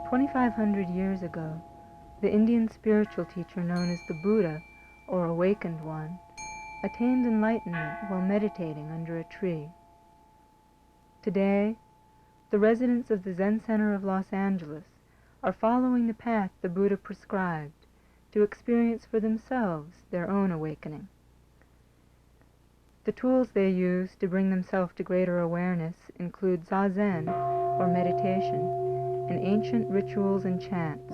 2,500 years ago, the Indian spiritual teacher known as the Buddha, or Awakened One, attained enlightenment while meditating under a tree. Today, the residents of the Zen Center of Los Angeles are following the path the Buddha prescribed to experience for themselves their own awakening. The tools they use to bring themselves to greater awareness include zazen, or meditation, and ancient rituals and chants.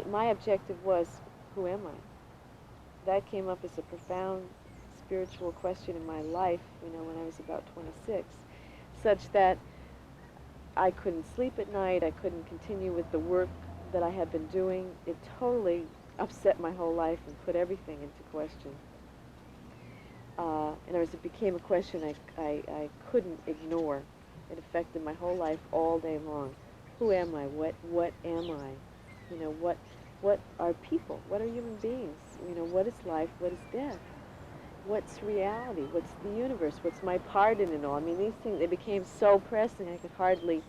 My objective was, who am I? That came up as a profound spiritual question in my life, when I was about 26, such that I couldn't sleep at night, I couldn't continue with the work that I had been doing. It totally upset my whole life and put everything into question. It became a question I couldn't ignore. It affected my whole life all day long. Who am I? What am I? What are people? What are human beings? What is life? What is death? What's reality? What's the universe? What's my part in it all? I mean, these things, they became so pressing I could hardly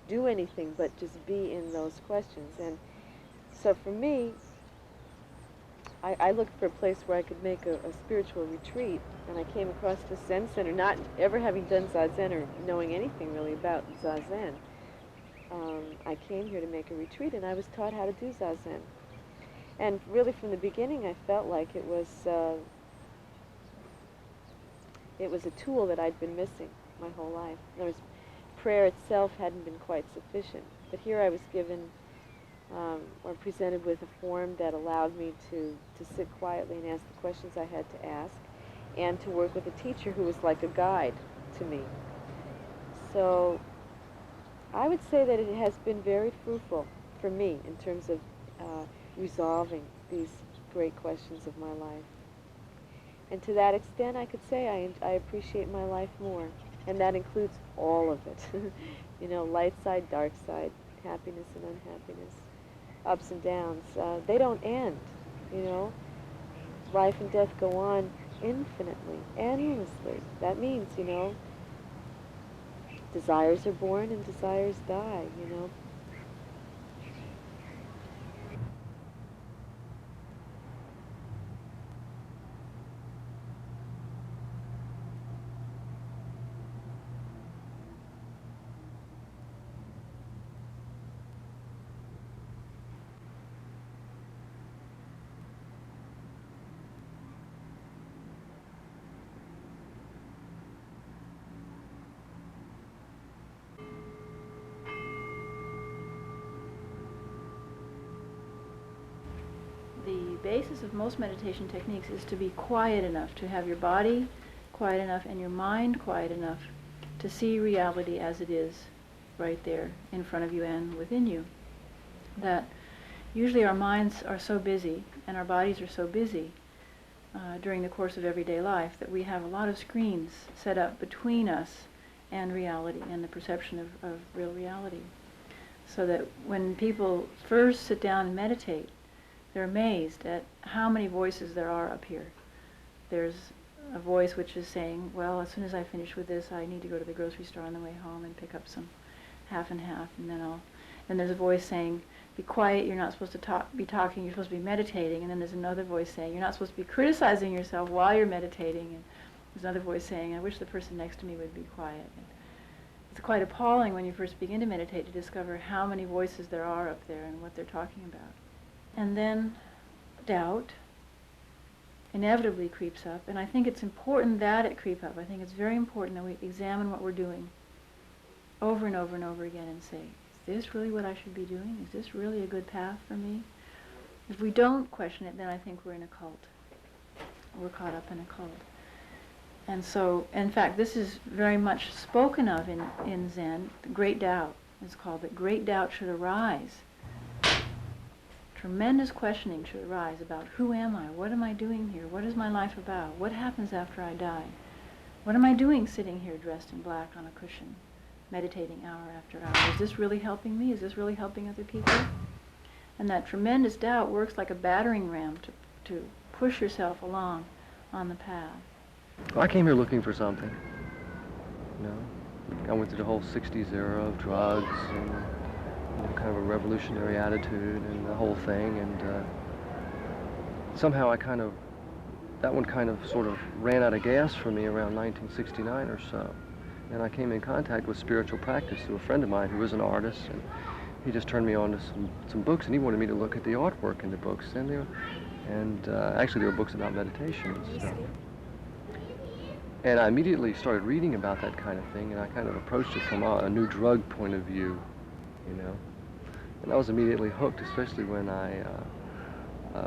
do anything but just be in those questions. And so for me, I looked for a place where I could make a spiritual retreat, and I came across the Zen Center, not ever having done Zazen or knowing anything really about Zazen. I came here to make a retreat, and I was taught how to do Zazen. And really from the beginning, I felt like it was a tool that I'd been missing my whole life. In other words, prayer itself hadn't been quite sufficient. But here I was given or presented with a form that allowed me to sit quietly and ask the questions I had to ask, and to work with a teacher who was like a guide to me. So I would say that it has been very fruitful for me in terms of resolving these great questions of my life. And to that extent, I could say I appreciate my life more. And that includes all of it. Light side, dark side, happiness and unhappiness, ups and downs. They don't end, Life and death go on infinitely, endlessly. That means, desires are born and desires die, The basis of most meditation techniques is to be quiet enough, to have your body quiet enough and your mind quiet enough to see reality as it is right there in front of you and within you. That usually our minds are so busy and our bodies are so busy during the course of everyday life that we have a lot of screens set up between us and reality and the perception of real reality. So that when people first sit down and meditate, they're amazed at how many voices there are up here. there's a voice which is saying, well, as soon as I finish with this, I need to go to the grocery store on the way home and pick up some half and half, and then there's a voice saying, be quiet, you're not supposed to be talking, you're supposed to be meditating. And then there's another voice saying, you're not supposed to be criticizing yourself while you're meditating. And there's another voice saying, I wish the person next to me would be quiet. And it's quite appalling when you first begin to meditate to discover how many voices there are up there and what they're talking about. And then doubt inevitably creeps up, and I think it's important that it creep up. I think it's very important that we examine what we're doing over and over and over again and say, is this really what I should be doing? Is this really a good path for me? If we don't question it, then I think we're in a cult. We're caught up in a cult. And so, in fact, this is very much spoken of in Zen. Great doubt is called, that great doubt should arise. Tremendous questioning should arise about who am I? What am I doing here? What is my life about? What happens after I die? What am I doing sitting here dressed in black on a cushion, meditating hour after hour? Is this really helping me? Is this really helping other people? And that tremendous doubt works like a battering ram to push yourself along on the path. Well, I came here looking for something. You know, I went through the whole 60s era of drugs and kind of a revolutionary attitude and the whole thing, and somehow that one kind of sort of ran out of gas for me around 1969 or so. And I came in contact with spiritual practice through a friend of mine who was an artist, and he just turned me on to some books, and he wanted me to look at the artwork in the books, and actually there were books about meditation and stuff. And I immediately started reading about that kind of thing, and I kind of approached it from a new drug point of view, you know. And I was immediately hooked, especially when I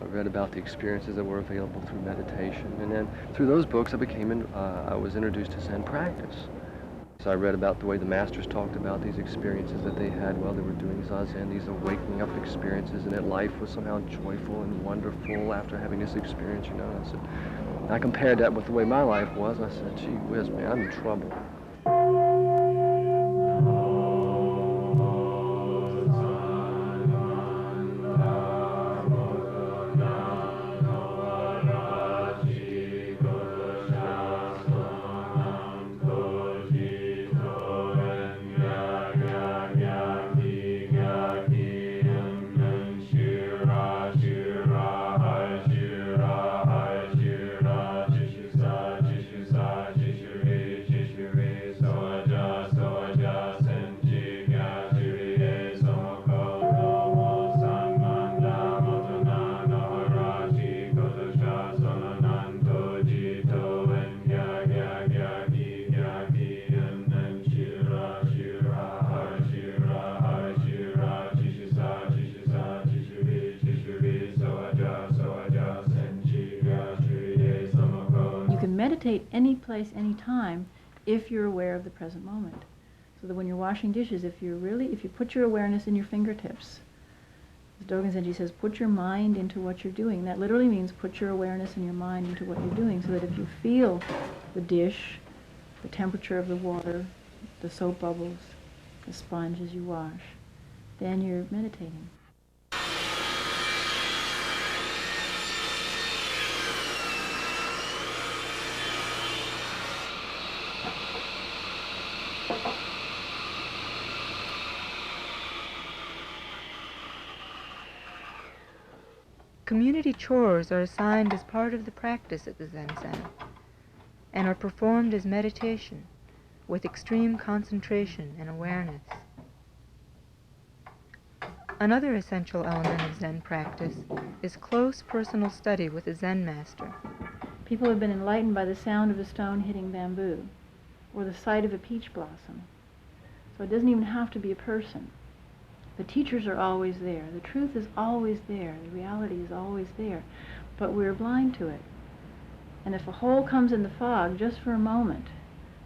read about the experiences that were available through meditation. And then through those books, I was introduced to Zen practice. So I read about the way the masters talked about these experiences that they had while they were doing Zazen, these awakening up experiences, and that life was somehow joyful and wonderful after having this experience, you know. And I compared that with the way my life was, and I said, gee whiz, man, I'm in trouble. Meditate any place, any time, if you're aware of the present moment. So that when you're washing dishes, if you put your awareness in your fingertips, as Dogen Zenji says, put your mind into what you're doing. That literally means put your awareness and your mind into what you're doing, so that if you feel the dish, the temperature of the water, the soap bubbles, the sponge as you wash, then you're meditating. Community chores are assigned as part of the practice at the Zen Center and are performed as meditation with extreme concentration and awareness. Another essential element of Zen practice is close personal study with a Zen master. People have been enlightened by the sound of a stone hitting bamboo or the sight of a peach blossom. So it doesn't even have to be a person. The teachers are always there. The truth is always there. The reality is always there. But we're blind to it. And if a hole comes in the fog just for a moment,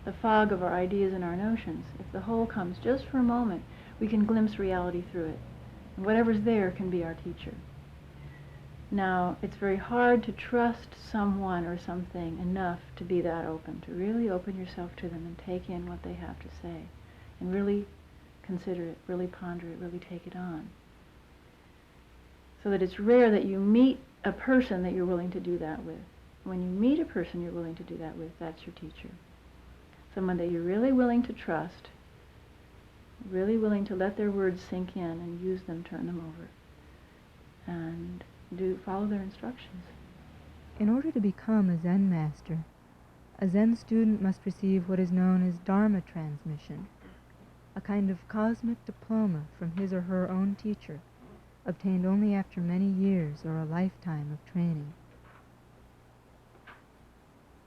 the fog of our ideas and our notions, if the hole comes just for a moment, we can glimpse reality through it. And whatever's there can be our teacher. Now, it's very hard to trust someone or something enough to be that open, to really open yourself to them and take in what they have to say, and really consider it, really ponder it, really take it on. So that it's rare that you meet a person that you're willing to do that with. when you meet a person you're willing to do that with, that's your teacher. Someone that you're really willing to trust, really willing to let their words sink in and use them, turn them over, and follow their instructions. In order to become a Zen master, a Zen student must receive what is known as Dharma transmission, a kind of cosmic diploma from his or her own teacher, obtained only after many years or a lifetime of training.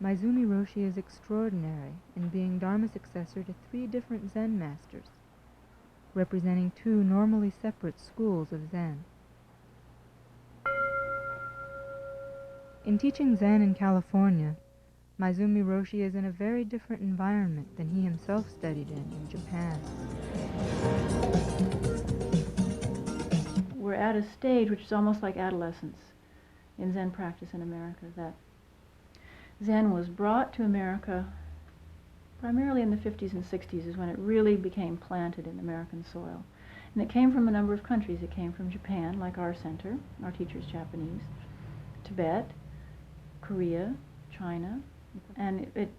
Maizumi Roshi is extraordinary in being Dharma successor to 3 different Zen masters, representing 2 normally separate schools of Zen. In teaching Zen in California, Maizumi Roshi is in a very different environment than he himself studied in Japan. We're at a stage which is almost like adolescence in Zen practice in America, that Zen was brought to America primarily in the 50s and 60s is when it really became planted in American soil. And it came from a number of countries. It came from Japan, like our center, our teacher's Japanese, Tibet, Korea, China, and it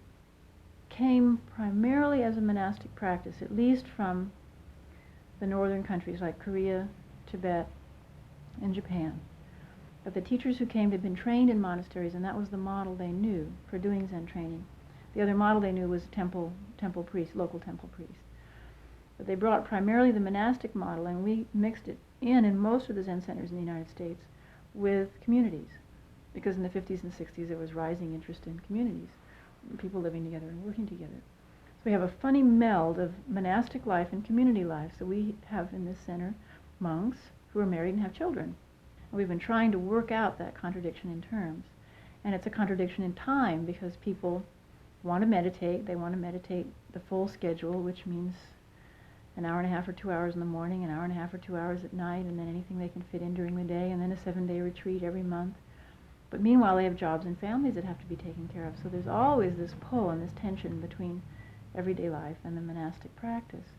came primarily as a monastic practice, at least from the northern countries like Korea, Tibet, and Japan. But the teachers who came had been trained in monasteries, and that was the model they knew for doing Zen training. The other model they knew was temple priests, local temple priests. But they brought primarily the monastic model, and we mixed it in most of the Zen centers in the United States with communities, because in the 50s and 60s there was rising interest in communities, people living together and working together. So we have a funny meld of monastic life and community life. So we have in this center monks who are married and have children. And we've been trying to work out that contradiction in terms. And it's a contradiction in time, because people want to meditate. They want to meditate the full schedule, which means an hour and a half or 2 hours in the morning, an hour and a half or 2 hours at night, and then anything they can fit in during the day, and then a 7-day retreat every month. But meanwhile, they have jobs and families that have to be taken care of. So there's always this pull and this tension between everyday life and the monastic practice.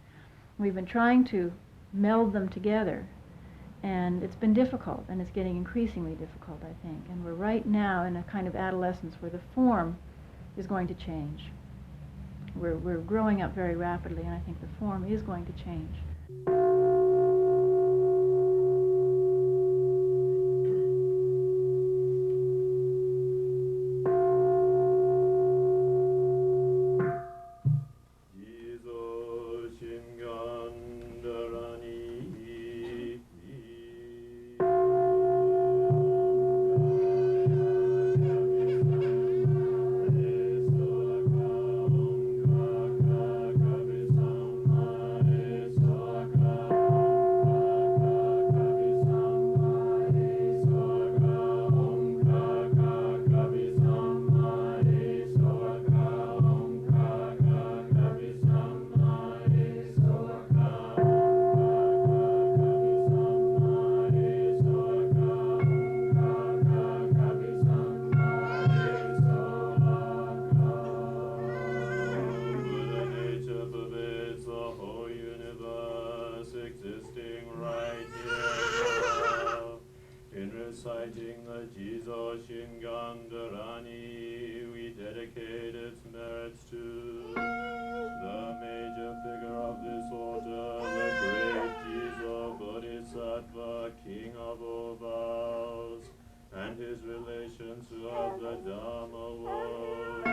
We've been trying to meld them together, and it's been difficult, and it's getting increasingly difficult, I think. And we're right now in a kind of adolescence where the form is going to change. We're growing up very rapidly, and I think the form is going to change. Reciting the Jesus Shingandarani, we dedicate its merits to the major figure of this order, the great Jesus Bodhisattva, King of all vows, and his relations throughout the Dharma world.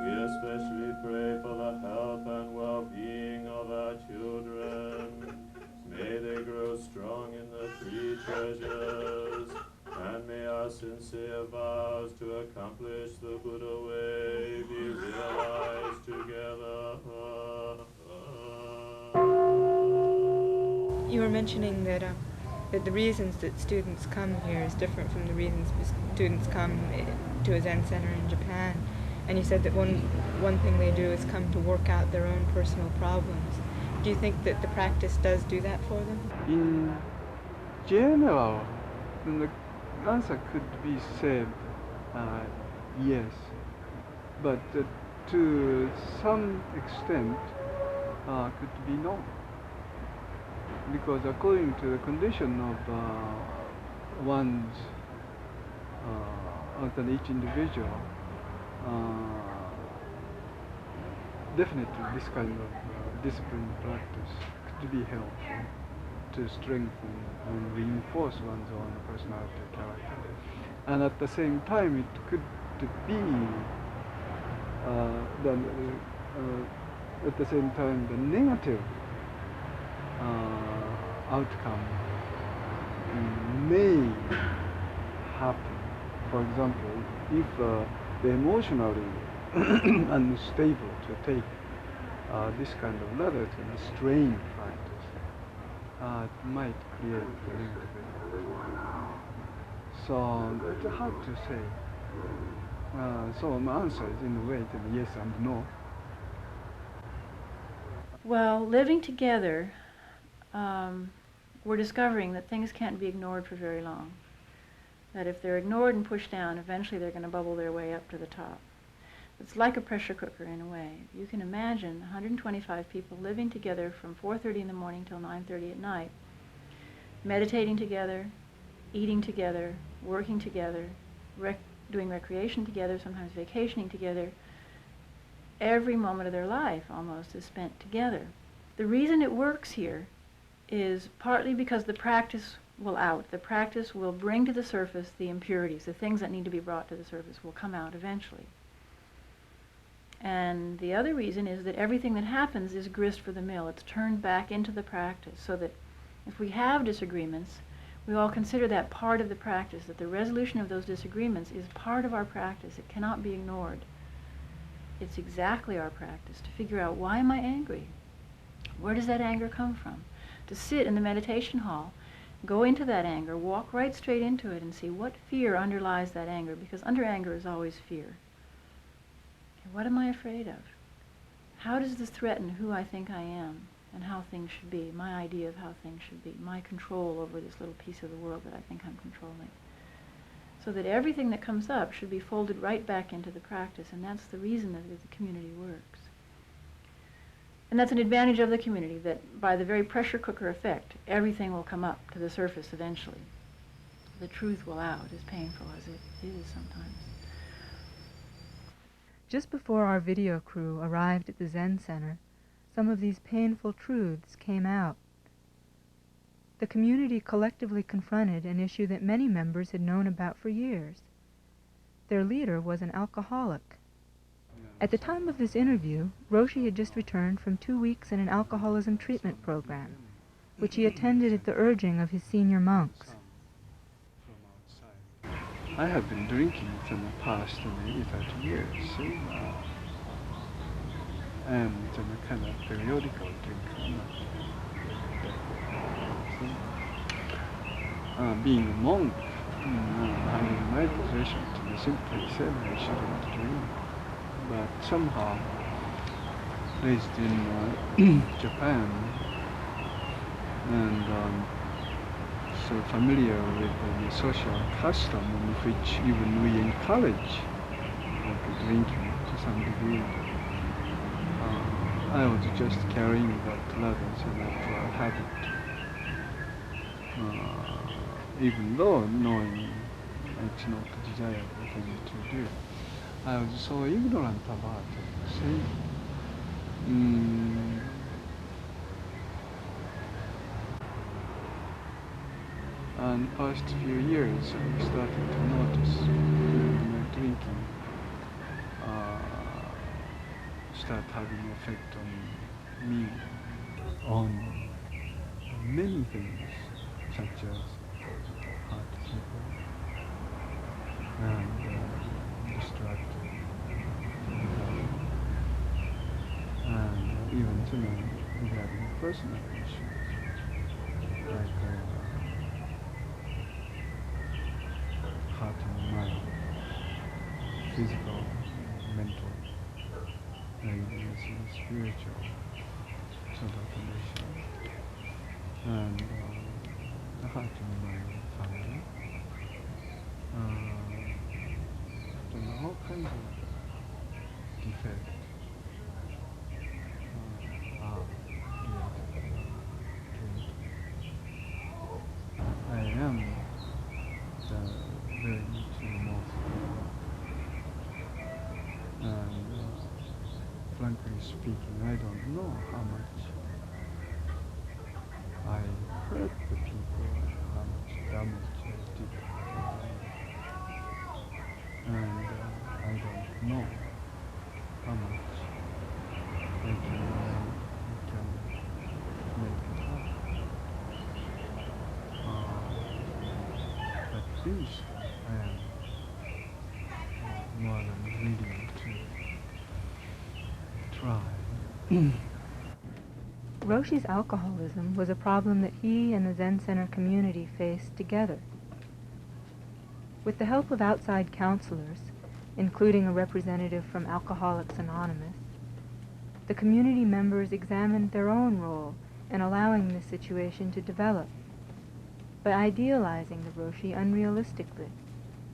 We especially pray for the health and well-being of our children. May they grow strong in the 3 treasures, and may our sincere vows to accomplish the Buddha way be realized together. You were mentioning that the reasons that students come here is different from the reasons students come to a Zen center in Japan, and you said that one thing they do is come to work out their own personal problems. Do you think that the practice does do that for them? In general, the answer could be said yes, but to some extent could be no. Because according to the condition of one's than each individual, definitely this kind of discipline practice could be helpful to strengthen and reinforce one's own personality and character. And at the same time, it could be at the same time the negative outcome may happen. For example, if they're emotionally unstable to take this kind of letters in a strained practice, it might create a negative. So it's hard to say. So my answer is in a way yes and no. Well, living together, we're discovering that things can't be ignored for very long. That if they're ignored and pushed down, eventually they're going to bubble their way up to the top. It's like a pressure cooker in a way. You can imagine 125 people living together from 4:30 in the morning till 9:30 at night, meditating together, eating together, working together, doing recreation together, sometimes vacationing together. Every moment of their life almost is spent together. The reason it works here is partly because the practice will out. The practice will bring to the surface the impurities, the things that need to be brought to the surface will come out eventually. And the other reason is that everything that happens is grist for the mill. It's turned back into the practice, so that if we have disagreements, we all consider that part of the practice, that the resolution of those disagreements is part of our practice. It cannot be ignored. It's exactly our practice to figure out, why am I angry? Where does that anger come from? To sit in the meditation hall, go into that anger, walk right straight into it and see what fear underlies that anger, because under anger is always fear. Okay, what am I afraid of? How does this threaten who I think I am and how things should be, my idea of how things should be, my control over this little piece of the world that I think I'm controlling? So that everything that comes up should be folded right back into the practice, and that's the reason that the community works. And that's an advantage of the community, that by the very pressure cooker effect, everything will come up to the surface eventually. The truth will out, as painful as it is sometimes. Just before our video crew arrived at the Zen Center, some of these painful truths came out. The community collectively confronted an issue that many members had known about for years. Their leader was an alcoholic. At the time of this interview, Roshi had just returned from 2 weeks in an alcoholism treatment program, which he attended at the urging of his senior monks. I have been drinking for the past maybe 30 years, and a kind of periodical drinker. Being a monk, having my position, they simply said I shouldn't drink. But somehow, raised in Japan, and so familiar with the social custom in which even we encourage drinking to some degree, I was just carrying that level as a natural habit. Even though knowing it's not a desirable thing to do, I was so ignorant about it. See? And past few years, I started to notice my drinking start having an effect on me, on many things, such as heart fever and distracted, and even regarding personal issues like heart and mind, physical, mental, and spiritual sort of condition, and the heart and mind family. All kinds of defects are related to drinking. I am very much the most speaking, I don't know how much I hurt the people and how much damage I did to them. And I don't know how much I can make it up. At least I am more than willing to try. Roshi's alcoholism was a problem that he and the Zen Center community faced together. With the help of outside counselors, including a representative from Alcoholics Anonymous, the community members examined their own role in allowing this situation to develop, by idealizing the Roshi unrealistically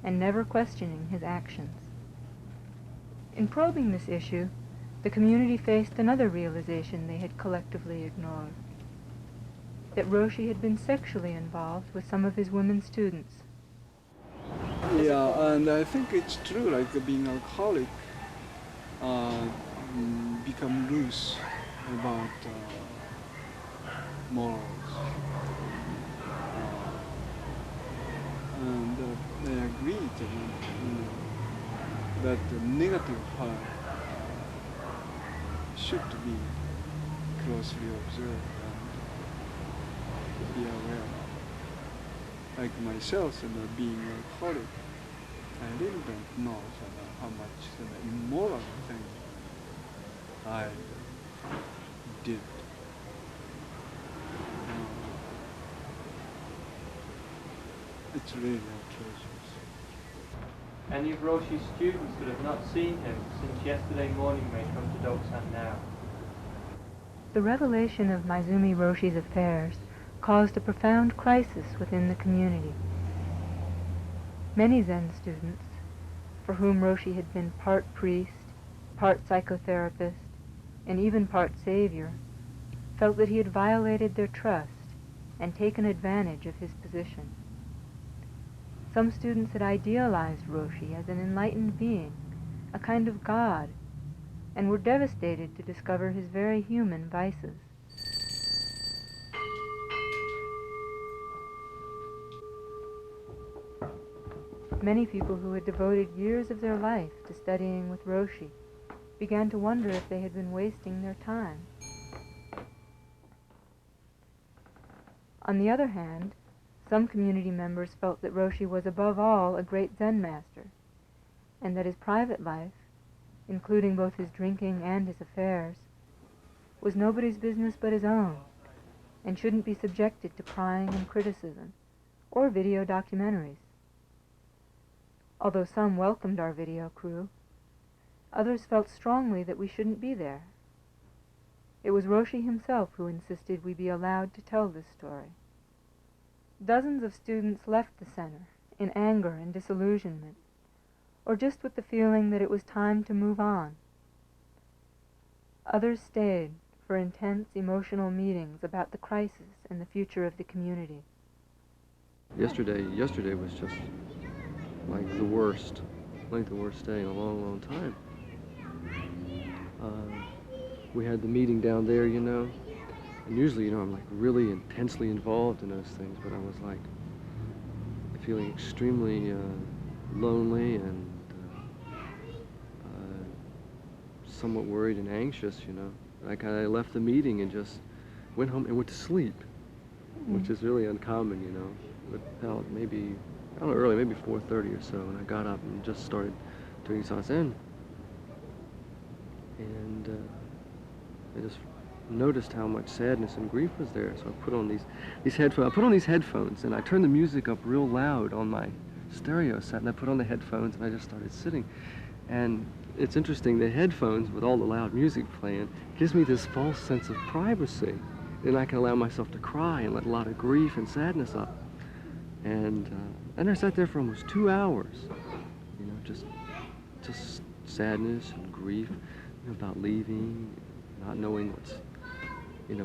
and never questioning his actions. In probing this issue, the community faced another realization they had collectively ignored, that Roshi had been sexually involved with some of his women students. Yeah, and I think it's true, like being alcoholic, become loose about morals. And I agree to that the negative part should be closely observed and be aware of. Like myself, being alcoholic, I really don't know how much immoral thing I did. It's really atrocious. Any of Roshi's students that have not seen him since yesterday morning may come to Doksan now. The revelation of Maizumi Roshi's affairs caused a profound crisis within the community. Many Zen students, for whom Roshi had been part priest, part psychotherapist, and even part savior, felt that he had violated their trust and taken advantage of his position. Some students had idealized Roshi as an enlightened being, a kind of god, and were devastated to discover his very human vices. Many people who had devoted years of their life to studying with Roshi began to wonder if they had been wasting their time. On the other hand, some community members felt that Roshi was above all a great Zen master, and that his private life, including both his drinking and his affairs, was nobody's business but his own, and shouldn't be subjected to prying and criticism, or video documentaries. Although some welcomed our video crew, others felt strongly that we shouldn't be there. It was Roshi himself who insisted we be allowed to tell this story. Dozens of students left the center in anger and disillusionment, or just with the feeling that it was time to move on. Others stayed for intense emotional meetings about the crisis and the future of the community. Yesterday was just like the worst day in a long time. We had the meeting down there, and usually, I'm like really intensely involved in those things, but I was like feeling extremely lonely and somewhat worried and anxious, Like I left the meeting and just went home and went to sleep, which is really uncommon, But about maybe, I don't know, early, maybe 4:30 or so, and I got up and just started doing Zazen. And I just noticed how much sadness and grief was there, so I put on these headphones. I put on these headphones, and I turned the music up real loud on my stereo set, and I put on the headphones, and I just started sitting. And it's interesting, the headphones with all the loud music playing gives me this false sense of privacy, and I can allow myself to cry and let a lot of grief and sadness up. And I sat there for almost 2 hours, just sadness and grief about leaving, not knowing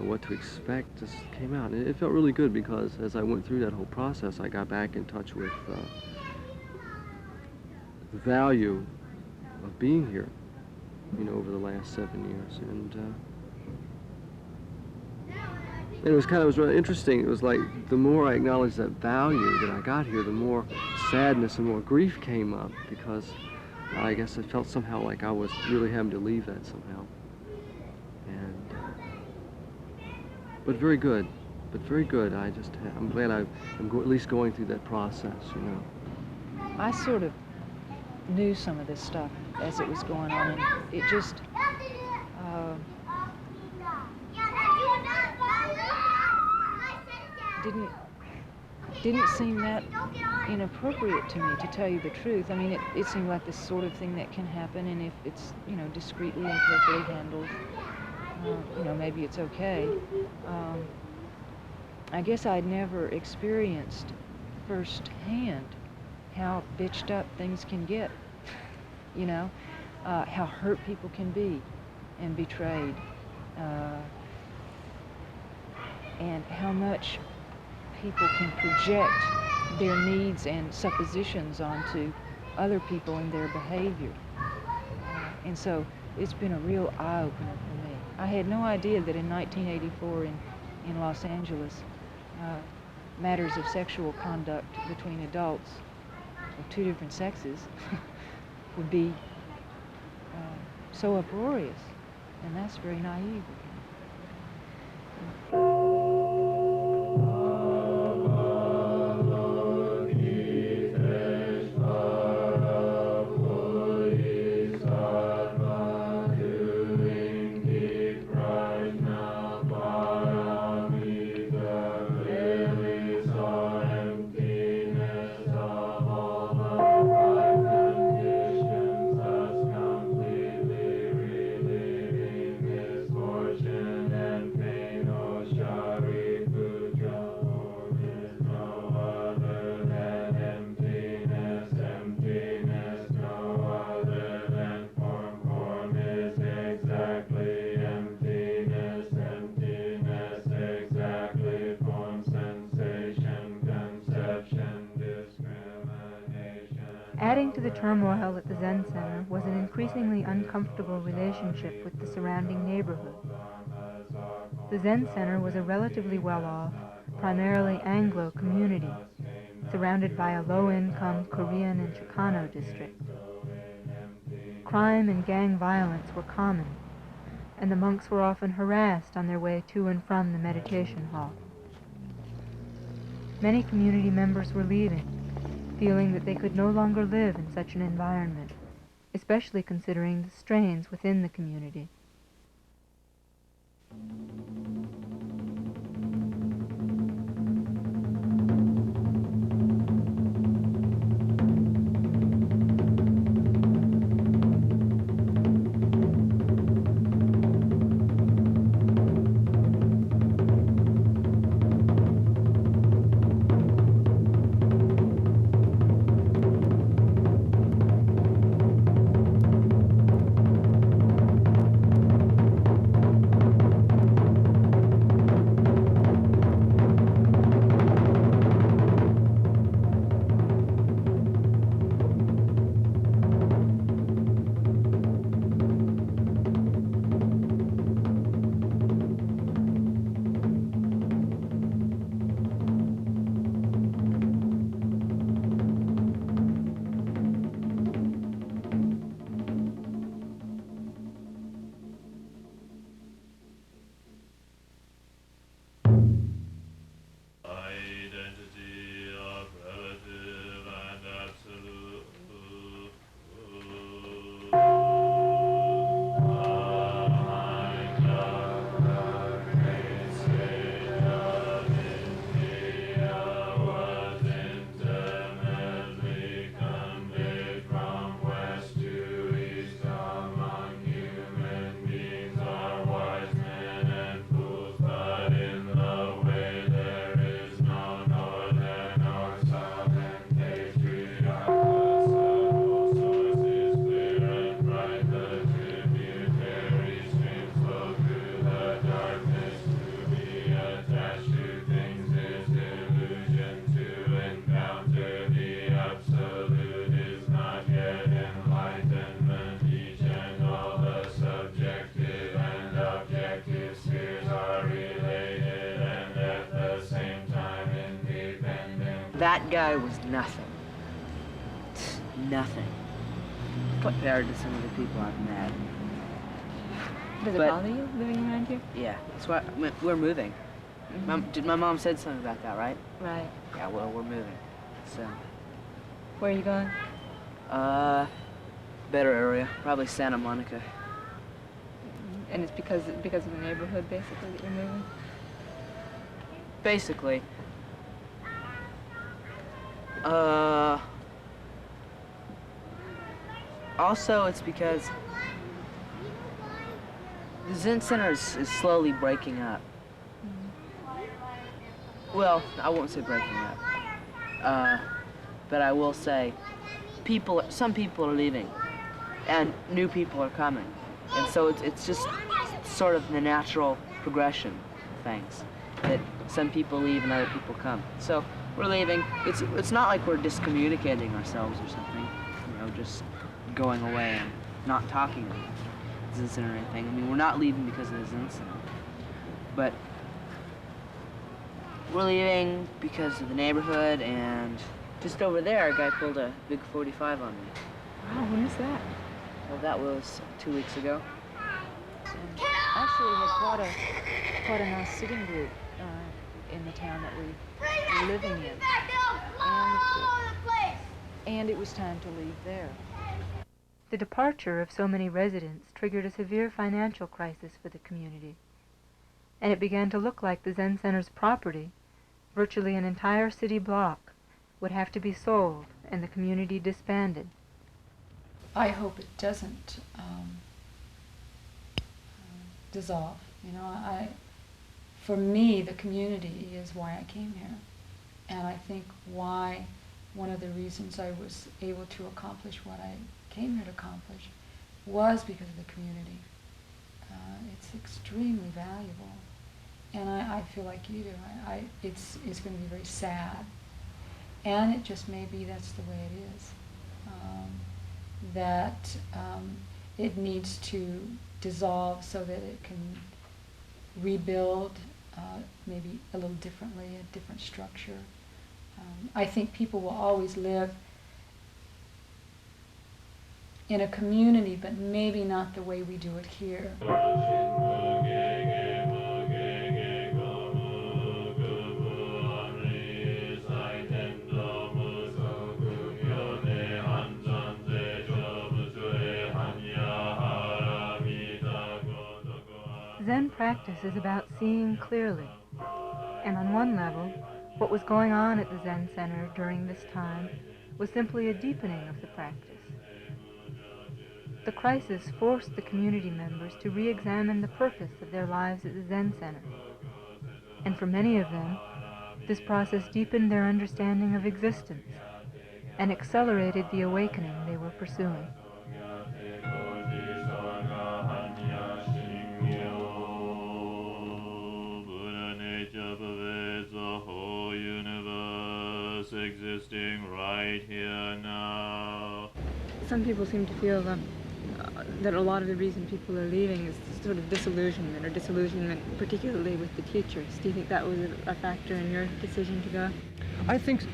what to expect just came out. And it felt really good because as I went through that whole process, I got back in touch with the value of being here over the last 7 years. And it was really interesting. It was like the more I acknowledged that value that I got here, the more sadness and more grief came up, because I guess I felt somehow like I was really having to leave that somehow. And but very good. I'm glad I'm at least going through that process. I sort of knew some of this stuff as it was going on, and it just didn't seem that inappropriate to me, to tell you the truth. I mean, it seemed like the sort of thing that can happen, and if it's discreetly and carefully handled, maybe it's okay. I guess I'd never experienced firsthand how bitched up things can get, how hurt people can be and betrayed, and how much people can project their needs and suppositions onto other people and their behavior. And so it's been a real eye-opener for me. I had no idea that in 1984 in Los Angeles, matters of sexual conduct between adults of two different sexes would be so uproarious, and that's very naive of me. Adding to the turmoil at the Zen Center was an increasingly uncomfortable relationship with the surrounding neighborhood. The Zen Center was a relatively well-off, primarily Anglo community, surrounded by a low-income Korean and Chicano district. Crime and gang violence were common, and the monks were often harassed on their way to and from the meditation hall. Many community members were leaving, feeling that they could no longer live in such an environment, especially considering the strains within the community. That guy was nothing. Nothing. Compared to some of the people I've met. Does it bother you living around here? Yeah, that's why we're moving. My mom said something about that, right? Right. Yeah, well, we're moving. So. Where are you going? Better area, probably Santa Monica. And it's because of the neighborhood, basically, that you're moving? Basically. Also, it's because the Zen Center is slowly breaking up. Well, I won't say breaking up. But I will say some people are leaving and new people are coming. And so it's just sort of the natural progression of things, that some people leave and other people come. So we're leaving. It's not like we're discommunicating ourselves or something, you know, just going away and not talking to the Zen Center or anything. I mean, we're not leaving because of the Zen Center, but we're leaving because of the neighborhood. And just over there, a guy pulled a big 45 on me. Wow, when was that? Well, that was 2 weeks ago. Actually, had quite a nice sitting group in the town that we were living in, and it was time to leave there. The departure of so many residents triggered a severe financial crisis for the community, and it began to look like the Zen Center's property, virtually an entire city block, would have to be sold and the community disbanded. I hope it doesn't dissolve. You know, for me, the community is why I came here, and I think why one of the reasons I was able to accomplish what I came here to accomplish was because of the community. It's extremely valuable, and I feel like you do. It's going to be very sad, and it just may be that's the way it is. That it needs to dissolve so that it can rebuild maybe a little differently, a different structure. I think people will always live in a community, but maybe not the way we do it here. Zen practice is about seeing clearly, and on one level, what was going on at the Zen Center during this time was simply a deepening of the practice. The crisis forced the community members to re-examine the purpose of their lives at the Zen Center, and for many of them, this process deepened their understanding of existence and accelerated the awakening they were pursuing. The whole universe existing right here now. Some people seem to feel that a lot of the reason people are leaving is sort of disillusionment, particularly with the teachers. Do you think that was a factor in your decision to go? I think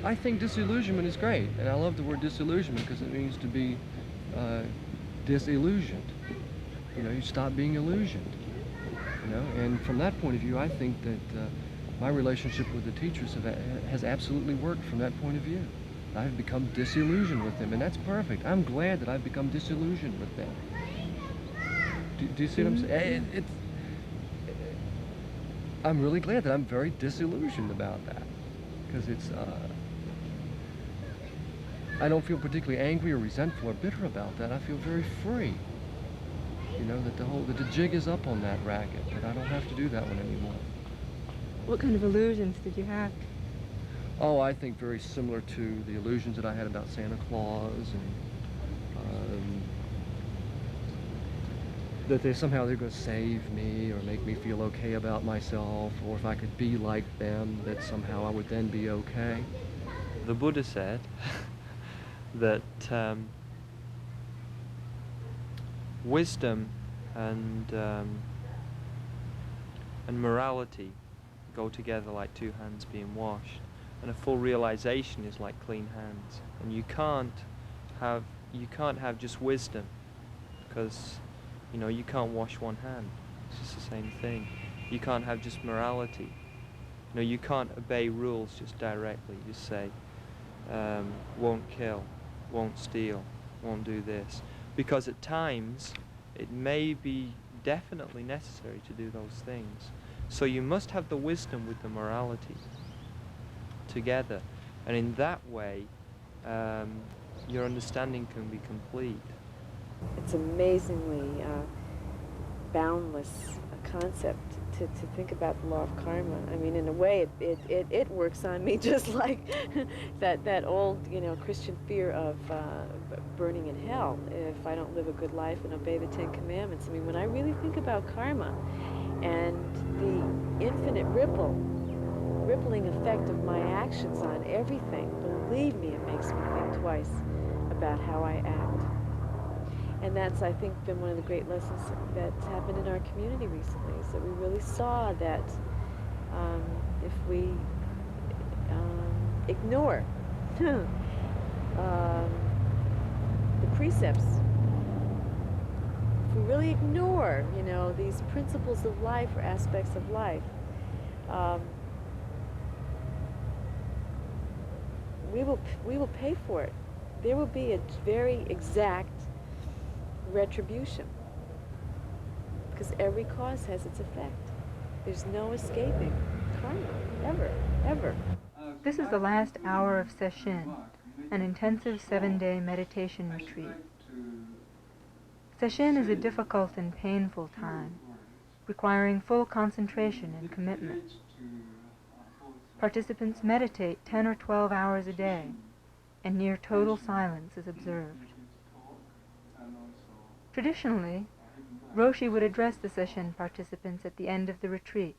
disillusionment is great, and I love the word disillusionment because it means to be disillusioned. You know, you stop being illusioned. You know, and from that point of view, I think that my relationship with the teachers has absolutely worked from that point of view. I've become disillusioned with them, and that's perfect. I'm glad that I've become disillusioned with them. Do you see what I'm saying? I'm really glad that I'm very disillusioned about that, because I don't feel particularly angry or resentful or bitter about that. I feel very free. You know, that the jig is up on that racket, that I don't have to do that one anymore. What kind of illusions did you have? Oh, I think very similar to the illusions that I had about Santa Claus, and that somehow they're going to save me or make me feel okay about myself, or if I could be like them, that somehow I would then be okay. The Buddha said that wisdom and morality go together like two hands being washed. and a full realization is like clean hands. And you can't have just wisdom, because you can't wash one hand. It's just the same thing. You can't have just morality. You can't obey rules just directly. Just say, won't kill, won't steal, won't do this. Because at times, it may be definitely necessary to do those things. So you must have the wisdom with the morality together. And in that way, your understanding can be complete. It's amazingly boundless concept to think about the law of karma. I mean, in a way, it works on me just like that old, Christian fear of burning in hell if I don't live a good life and obey the 10 Commandments. I mean, when I really think about karma and the infinite rippling effect of my actions on everything, believe me, it makes me think twice about how I act. And that's, I think, been one of the great lessons that's happened in our community recently, is that we really saw that if we ignore the precepts, if we really ignore, these principles of life or aspects of life, we will pay for it. There will be a very exact retribution, because every cause has its effect. There's no escaping karma, ever, ever. This is the last hour of sesshin, an intensive 7-day meditation retreat. Sesshin is a difficult and painful time, requiring full concentration and commitment. Participants meditate 10 or 12 hours a day, and near total silence is observed. Traditionally, Roshi would address the sesshin participants at the end of the retreat.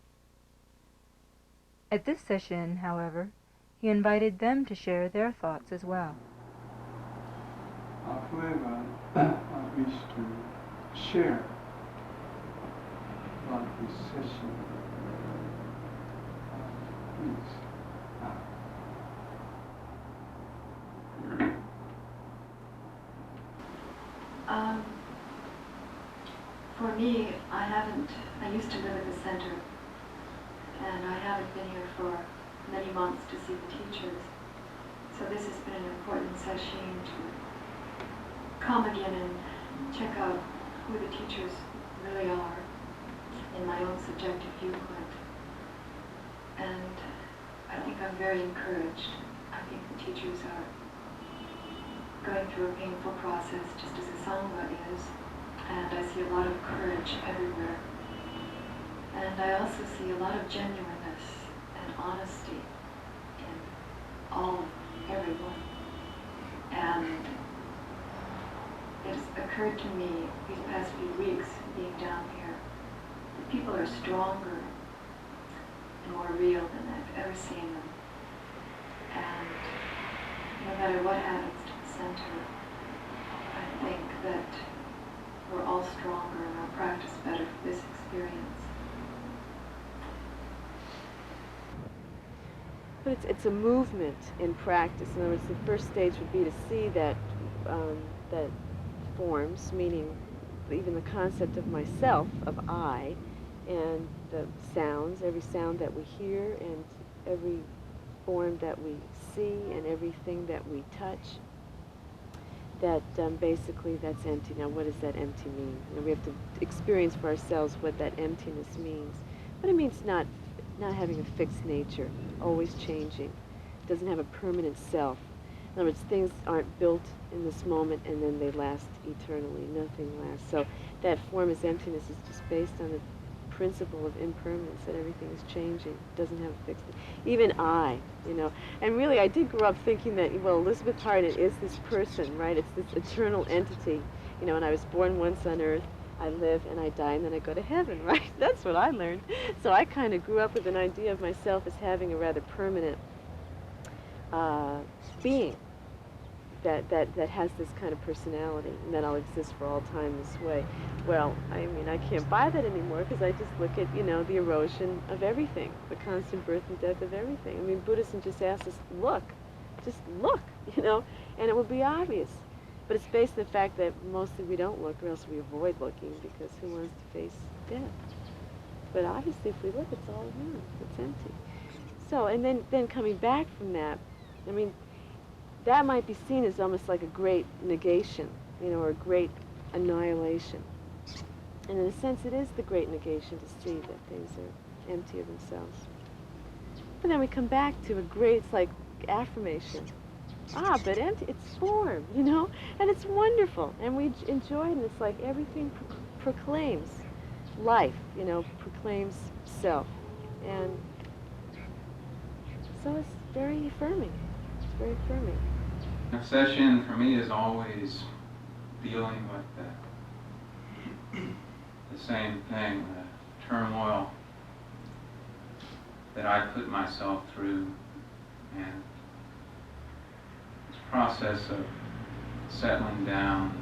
At this session, however, he invited them to share their thoughts as well. Whoever wish to share about this session, please. For me, I used to live at the center, and I haven't been here for many months to see the teachers. So this has been an important session to come again and check out who the teachers really are in my own subjective viewpoint. And I think I'm very encouraged. I think the teachers are going through a painful process, just as a Sangha is. And I see a lot of courage everywhere. And I also see a lot of genuineness and honesty in everyone. And it's occurred to me these past few weeks, being down here, that people are stronger and more real than I've ever seen them. And no matter what happens to the center, I think that we're all stronger and we'll practice better for this experience. But it's a movement in practice. In other words, the first stage would be to see that that forms, meaning even the concept of myself, of I, and the sounds, every sound that we hear, and every form that we see, and everything that we touch, that basically that's empty. Now, what does that empty mean? We have to experience for ourselves what that emptiness means. But it means not having a fixed nature, always changing. It doesn't have a permanent self. In other words, things aren't built in this moment and then they last eternally. Nothing lasts. So that formless emptiness is just based on the principle of impermanence, that everything is changing. It doesn't have a fixed, even I, And really, I did grow up thinking that, well, Elizabeth Harden is this person, right? It's this eternal entity. And I was born once on earth, I live and I die and then I go to heaven, right? That's what I learned. So I kind of grew up with an idea of myself as having a rather permanent being. that has this kind of personality, and that I'll exist for all time this way. Well, I mean, I can't buy that anymore, because I just look at, the erosion of everything, the constant birth and death of everything. I mean, Buddhism just asks us, look, just look, and it will be obvious. But it's based on the fact that mostly we don't look, or else we avoid looking, because who wants to face death? But obviously, if we look, it's all around. It's empty. So, and then coming back from that, I mean, that might be seen as almost like a great negation, or a great annihilation. And in a sense, it is the great negation to see that things are empty of themselves. But then we come back to a great, it's like affirmation. But empty, it's form, and it's wonderful. And we enjoy it, and it's like everything proclaims life, proclaims self. And so it's very affirming. It's very affirming. Obsession for me is always dealing with the same thing, the turmoil that I put myself through, and this process of settling down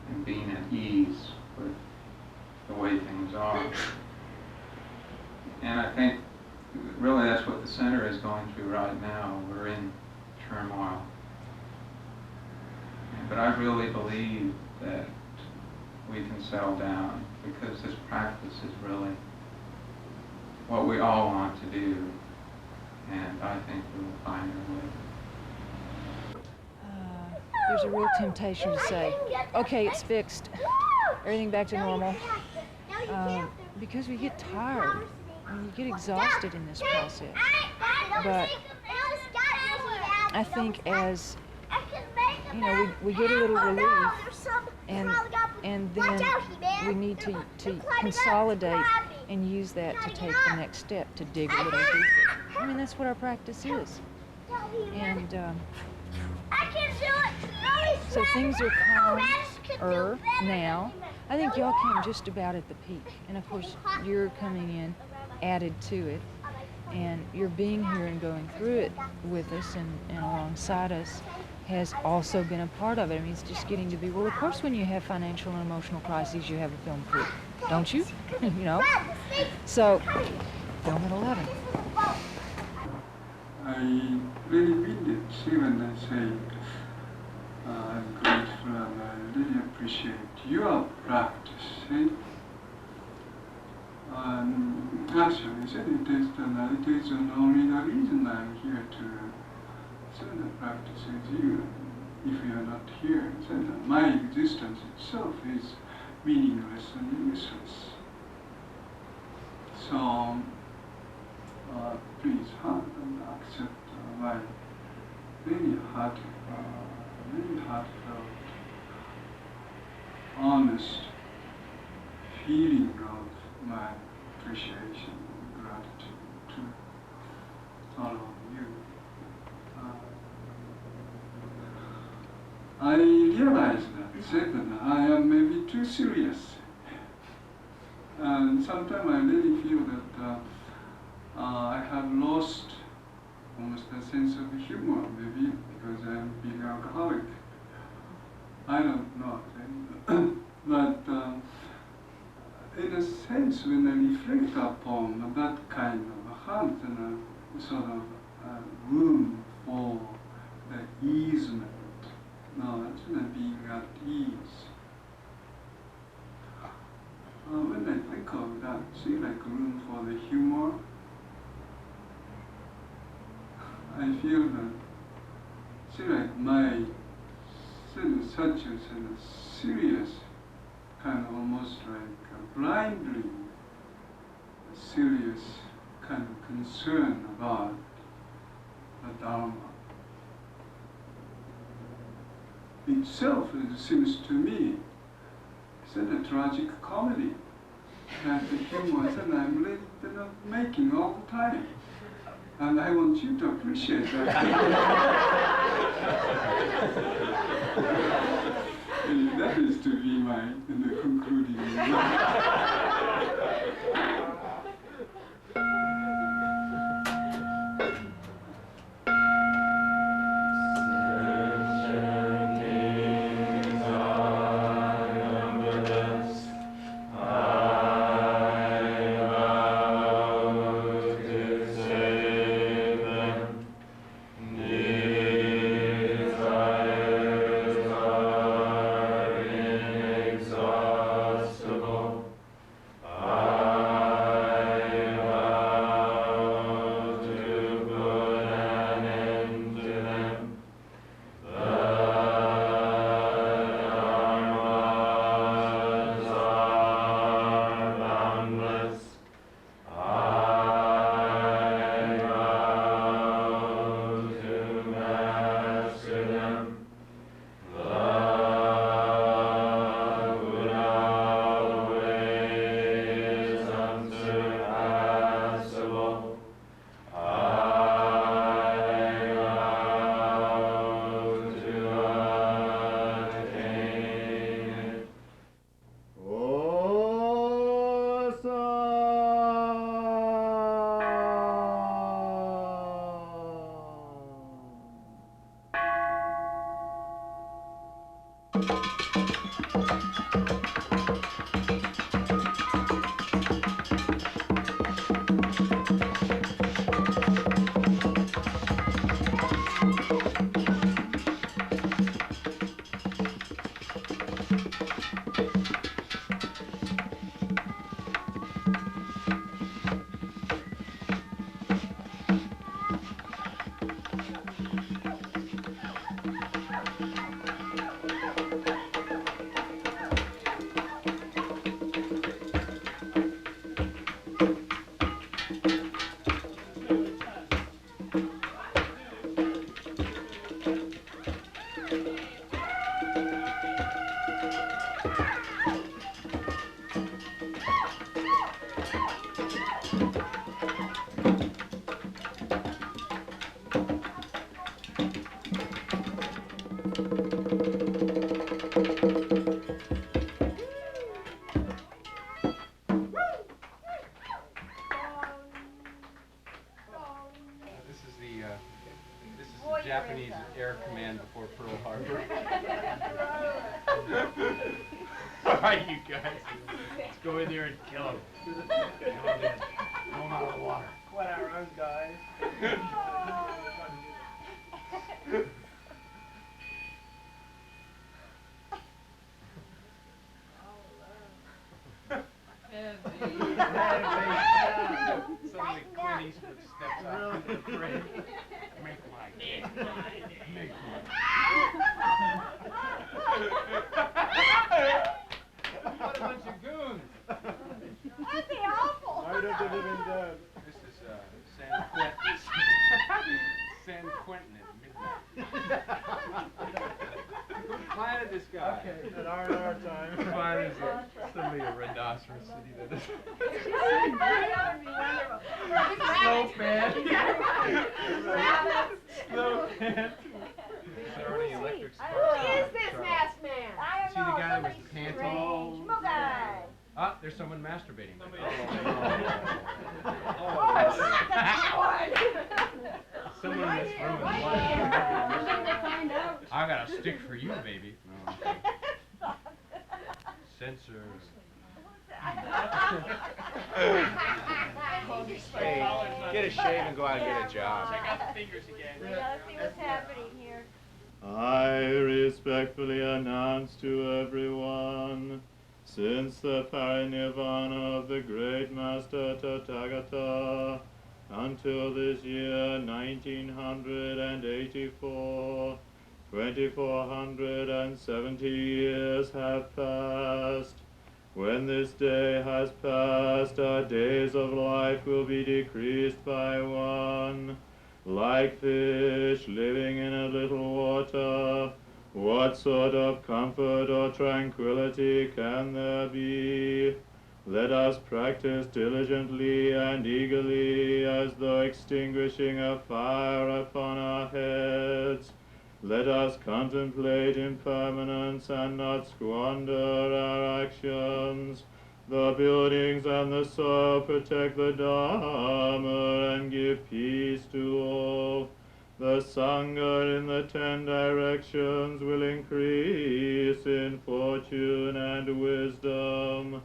and being at ease with the way things are. And I think really that's what the center is going through right now. We're in turmoil. But I really believe that we can settle down, because this practice is really what we all want to do, and I think we will find our way. There's a real temptation to say, okay, it's fixed, everything back to normal, because we get tired, and you get exhausted in this process. But I think as we get a little relief, and then we need to consolidate and use that to take the next step, to dig a little deeper. I mean, that's what our practice is. And so things are calmer now. I think y'all came just about at the peak. And of course, you're coming in added to it. And your being here and going through it with us and alongside us has also been a part of it. I mean, it's just getting to be, well, of course, when you have financial and emotional crises, you have a film crew, don't you? So, film at 11. I really mean it, even I say I'm grateful and I really appreciate your practice. Actually, it is only the reason I'm here to send the practice with you. If you are not here, then my existence itself is meaningless and useless. So, please accept my very heartfelt, honest feeling of my appreciation and gratitude to all of you. I realize that I am maybe too serious, and sometimes I really feel that I have lost almost a sense of humor, maybe because I am being alcoholic. I don't know. But in a sense, when I reflect upon that kind of heart and a sort of room for the easement, being at ease. When I think of that, see, like room for the humor, I feel that, see, like my such a serious, kind of almost like a blindly serious kind of concern about the Dharma itself, it seems to me, is a tragic comedy. And the humor that I'm really making all the time. And I want you to appreciate that. That is to be my concluding remark. Japanese Air Command before Pearl Harbor. All right, you guys. Let's go in there and kill them. Kill them out of the water. Quit our own guys. Suddenly Clint Eastwood steps out into the frame. Make mine. Make mine. What a bunch of goons. That'd be awful. Night of the Living Dead. This is San Quentin at midnight. Who planted this guy? Okay, at our time. Fine as suddenly a rhinoceros city that is. Slow fan. Slow fan. Starting electric sparks. Who is this masked man? I don't See know. the guy that was Somebody panting? strange. Guy. Ah, there's someone masturbating. Someone in this room is watching. I got a stick for you, baby. No. Censors. Hey, get a shave and go out and get a job. Check out the fingers again. We gotta see what's happening here. I respectfully announce to everyone, since the parinirvana of the great master Tathagata, until this year 1984, 2470 years have passed. When this day has passed, our days of life will be decreased by one. Like fish living in a little water, what sort of comfort or tranquility can there be? Let us practice diligently and eagerly, as though extinguishing a fire upon our heads. Let us contemplate impermanence and not squander our actions. The buildings and the soil protect the Dharma and give peace to all. The Sangha in the 10 directions will increase in fortune and wisdom.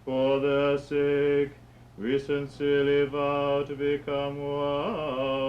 For their sake, we sincerely vow to become one